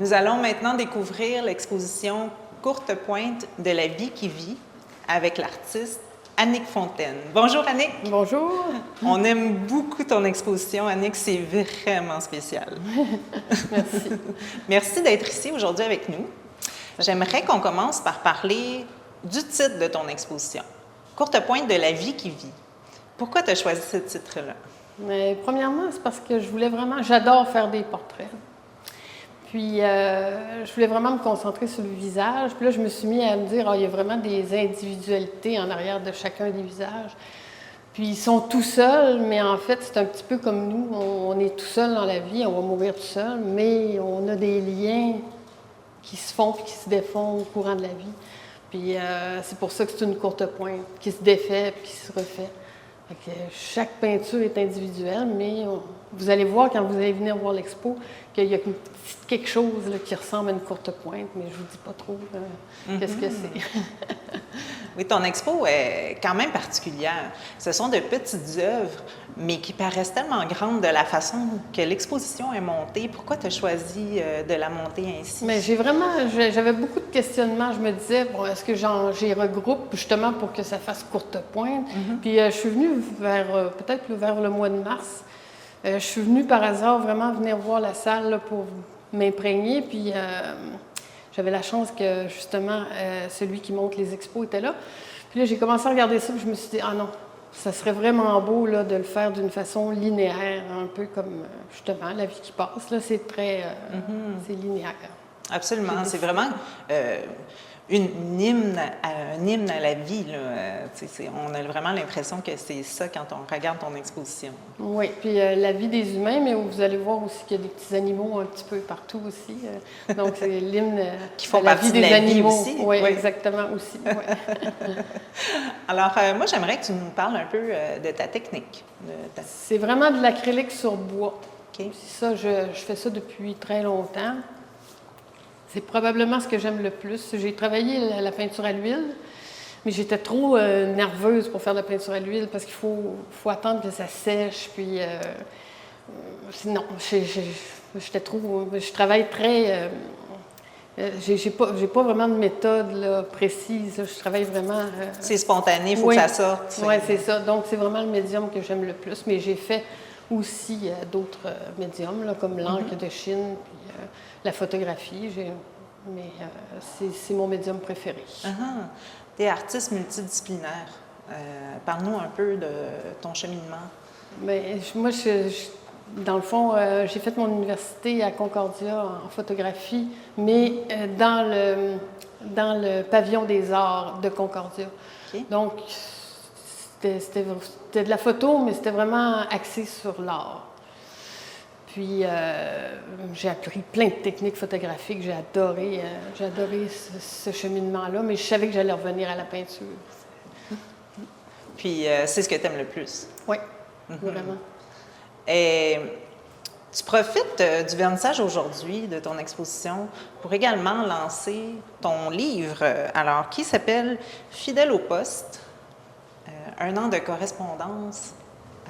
Nous allons maintenant découvrir l'exposition Courte pointe de la vie qui vit avec l'artiste Annick Fontaine. Bonjour Annick. Bonjour. On aime beaucoup ton exposition, Annick, c'est vraiment spécial. Merci. Merci d'être ici aujourd'hui avec nous. J'aimerais qu'on commence par parler du titre de ton exposition, Courte pointe de la vie qui vit. Pourquoi tu as choisi ce titre-là? Mais premièrement, c'est parce que j'adore faire des portraits. Puis, je voulais vraiment me concentrer sur le visage. Puis là, je me suis mis à me dire, il y a vraiment des individualités en arrière de chacun des visages. Puis, ils sont tout seuls, mais en fait, c'est un petit peu comme nous. On est tout seul dans la vie, on va mourir tout seul, mais on a des liens qui se font puis qui se défont au courant de la vie. Puis, c'est pour ça que c'est une courte pointe qui se défait puis qui se refait. Fait que chaque peinture est individuelle, mais vous allez voir quand vous allez venir voir l'expo qu'il y a quelque chose là, qui ressemble à une courte pointe, mais je ne vous dis pas trop qu'est-ce que c'est. Oui, ton expo est quand même particulière. Ce sont de petites œuvres, mais qui paraissent tellement grandes de la façon que l'exposition est montée. Pourquoi tu as choisi de la monter ainsi? Mais j'avais beaucoup de questionnements. Je me disais, bon, est-ce que j'y regroupe justement pour que ça fasse courte pointe? Puis je suis venue peut-être vers le mois de mars. Je suis venue par hasard vraiment venir voir la salle là, pour m'imprégner. Puis j'avais la chance que, justement, celui qui monte les expos était là. Puis là, j'ai commencé à regarder ça, puis je me suis dit, ah non, ça serait vraiment beau là, de le faire d'une façon linéaire, un peu comme, justement, la vie qui passe. Là, c'est très... c'est linéaire. Absolument. C'est vraiment un hymne à la vie. Là. On a vraiment l'impression que c'est ça quand on regarde ton exposition. Oui, puis la vie des humains, mais vous allez voir aussi qu'il y a des petits animaux un petit peu partout aussi. Donc, c'est l'hymne qui font à la partie vie de des la animaux. vie aussi. Oui, ouais. Aussi. Ouais. Alors, moi, j'aimerais que tu nous parles un peu de ta technique. C'est vraiment de l'acrylique sur bois. Okay. Ça, je fais ça depuis très longtemps. C'est probablement ce que j'aime le plus. J'ai travaillé la peinture à l'huile, mais j'étais trop nerveuse pour faire de la peinture à l'huile parce qu'il faut attendre que ça sèche. Puis, non, je travaille très... j'ai pas vraiment de méthode là, précise. Je travaille vraiment... c'est spontané, il faut que ça sorte. Oui, c'est ça. Donc, c'est vraiment le médium que j'aime le plus. Mais j'ai fait aussi d'autres médiums, là, comme l'encre de Chine, puis la photographie. Mais c'est mon médium préféré. Tu es artiste multidisciplinaire. Parle-nous un peu de ton cheminement. Bien, moi, dans le fond, j'ai fait mon université à Concordia en photographie, mais dans le pavillon des arts de Concordia. Okay. Donc, c'était de la photo, mais c'était vraiment axé sur l'art. Puis, j'ai appris plein de techniques photographiques. J'ai adoré ce cheminement-là, mais je savais que j'allais revenir à la peinture. Puis, c'est ce que tu aimes le plus? Oui, vraiment. Et tu profites du vernissage aujourd'hui de ton exposition pour également lancer ton livre, alors qui s'appelle « Fidèle au poste », un an de correspondance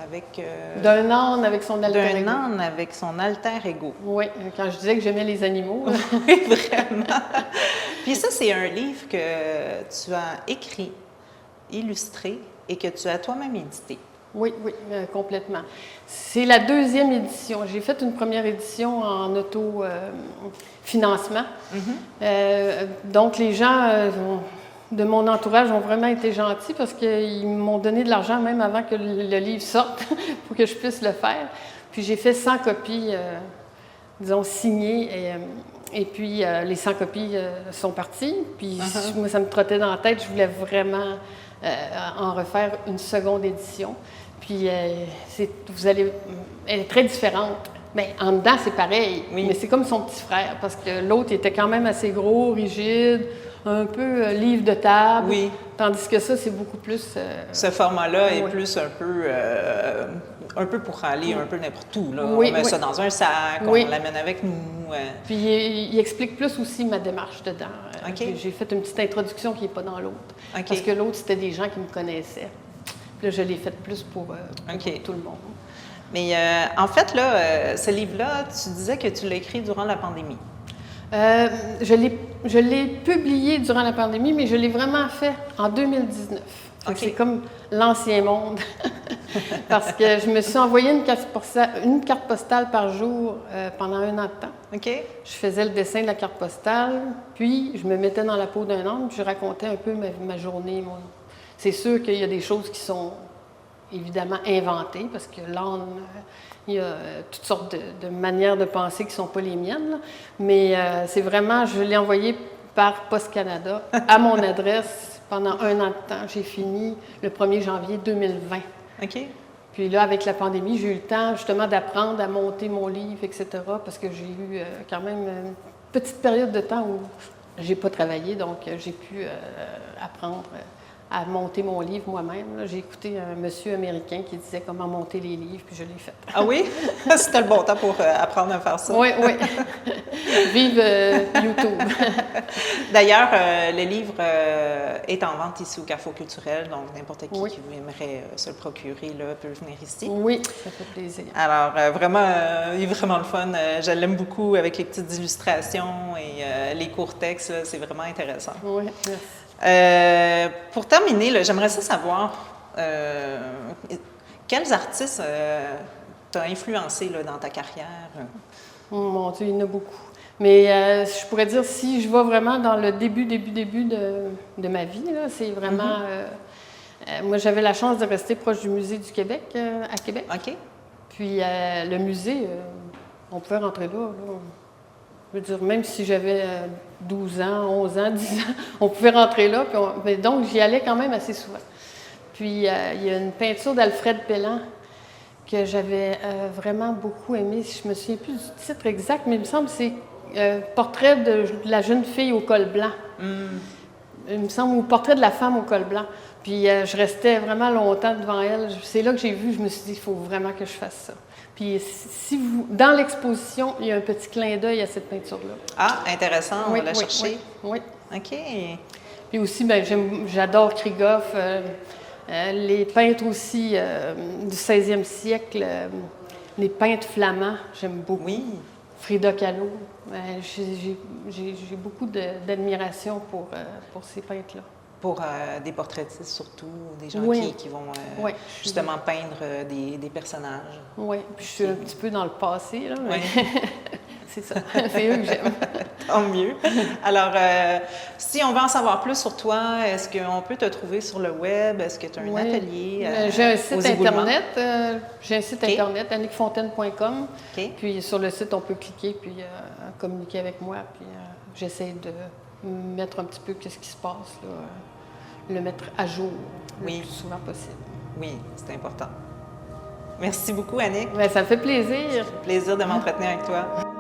avec... d'un âne avec son alter ego. D'un âne avec son alter ego. Oui, quand je disais que j'aimais les animaux. Oui, vraiment. Puis ça, c'est un livre que tu as écrit, illustré et que tu as toi-même édité. Oui, complètement. C'est la deuxième édition. J'ai fait une première édition en autofinancement. Donc, les gens de mon entourage ont vraiment été gentils parce qu'ils m'ont donné de l'argent même avant que le livre sorte pour que je puisse le faire. Puis, j'ai fait 100 copies, disons, signées. Et puis, les 100 copies sont parties. Puis, moi, ça me trottait dans la tête. Je voulais vraiment en refaire une seconde édition. Puis, elle est très différente. Bien, en dedans, c'est pareil, mais c'est comme son petit frère, parce que l'autre était quand même assez gros, rigide, un peu livre de table, tandis que ça, c'est beaucoup plus... Ce format-là est plus un peu pour aller un peu n'importe où. Là. On met ça dans un sac, on l'amène avec nous. Puis, il explique plus aussi ma démarche dedans. J'ai fait une petite introduction qui n'est pas dans l'autre, parce que l'autre, c'était des gens qui me connaissaient. Puis là, je l'ai fait plus pour tout le monde. Mais en fait, là, ce livre-là, tu disais que tu l'as écrit durant la pandémie. Je l'ai publié durant la pandémie, mais je l'ai vraiment fait en 2019. OK. C'est comme l'ancien monde. Parce que je me suis envoyé une carte postale par jour pendant 1 an de temps. OK. Je faisais le dessin de la carte postale, puis je me mettais dans la peau d'un âne, puis je racontais un peu ma journée. C'est sûr qu'il y a des choses qui sont évidemment inventées, parce que l'âne, il y a toutes sortes de manières de penser qui ne sont pas les miennes. Là. Mais c'est vraiment, je l'ai envoyé par Poste Canada à mon adresse pendant 1 an de temps. J'ai fini le 1er janvier 2020. OK. Puis là, avec la pandémie, j'ai eu le temps justement d'apprendre à monter mon livre, etc. Parce que j'ai eu quand même une petite période de temps où j'ai pas travaillé, donc j'ai pu apprendre à monter mon livre moi-même. Là. J'ai écouté un monsieur américain qui disait comment monter les livres, puis je l'ai fait. Ah oui? C'était le bon temps pour apprendre à faire ça. Oui, oui. Vive YouTube. D'ailleurs, le livre est en vente ici au Carrefour culturel, donc n'importe qui Oui. qui aimerait se le procurer là, peut venir ici. Oui, ça fait plaisir. Alors, vraiment, il est vraiment le fun. Je l'aime beaucoup avec les petites illustrations et les courts textes. Là, c'est vraiment intéressant. Oui, merci. Pour terminer, là, j'aimerais ça savoir quels artistes t'ont influencé là, dans ta carrière? Oh, mon Dieu, il y en a beaucoup. Mais je pourrais dire, si je vais vraiment dans le début de ma vie, là, c'est vraiment... moi, j'avais la chance de rester proche du Musée du Québec, à Québec. OK. Puis le musée, on pouvait rentrer là. Je veux dire, même si j'avais 12 ans, 11 ans, 10 ans, on pouvait rentrer là. Mais donc, j'y allais quand même assez souvent. Puis, il y a une peinture d'Alfred Pellan que j'avais vraiment beaucoup aimée. Je me souviens plus du titre exact, mais il me semble que c'est Portrait de la jeune fille au col blanc. Il me semble, ou Portrait de la femme au col blanc. Puis, je restais vraiment longtemps devant elle. C'est là que j'ai vu, je me suis dit, il faut vraiment que je fasse ça. Puis, dans l'exposition, il y a un petit clin d'œil à cette peinture-là. Ah, intéressant, on va la Oui, chercher. oui. OK. Puis aussi, ben, j'adore Krigoff, les peintres aussi du 16e siècle, les peintres flamands, j'aime beaucoup. Oui. Frida Kahlo, j'ai beaucoup d'admiration pour ces peintres-là. Pour des portraitistes surtout, des gens Oui. qui vont Oui. justement peindre des personnages. Oui, puis je suis un petit peu dans le passé, là, mais Oui. c'est ça, c'est eux que j'aime. Tant mieux. Alors, si on veut en savoir plus sur toi, est-ce qu'on peut te trouver sur le web? Est-ce que tu as un atelier? J'ai un aux site éboulements? internet, annickfontaine.com. OK. Puis sur le site, on peut cliquer puis communiquer avec moi. Puis j'essaie de mettre un petit peu ce qui se passe, là, le mettre à jour le plus souvent possible. Oui, c'est important. Merci beaucoup, Annick. Bien, ça me fait plaisir. Plaisir de m'entretenir avec toi.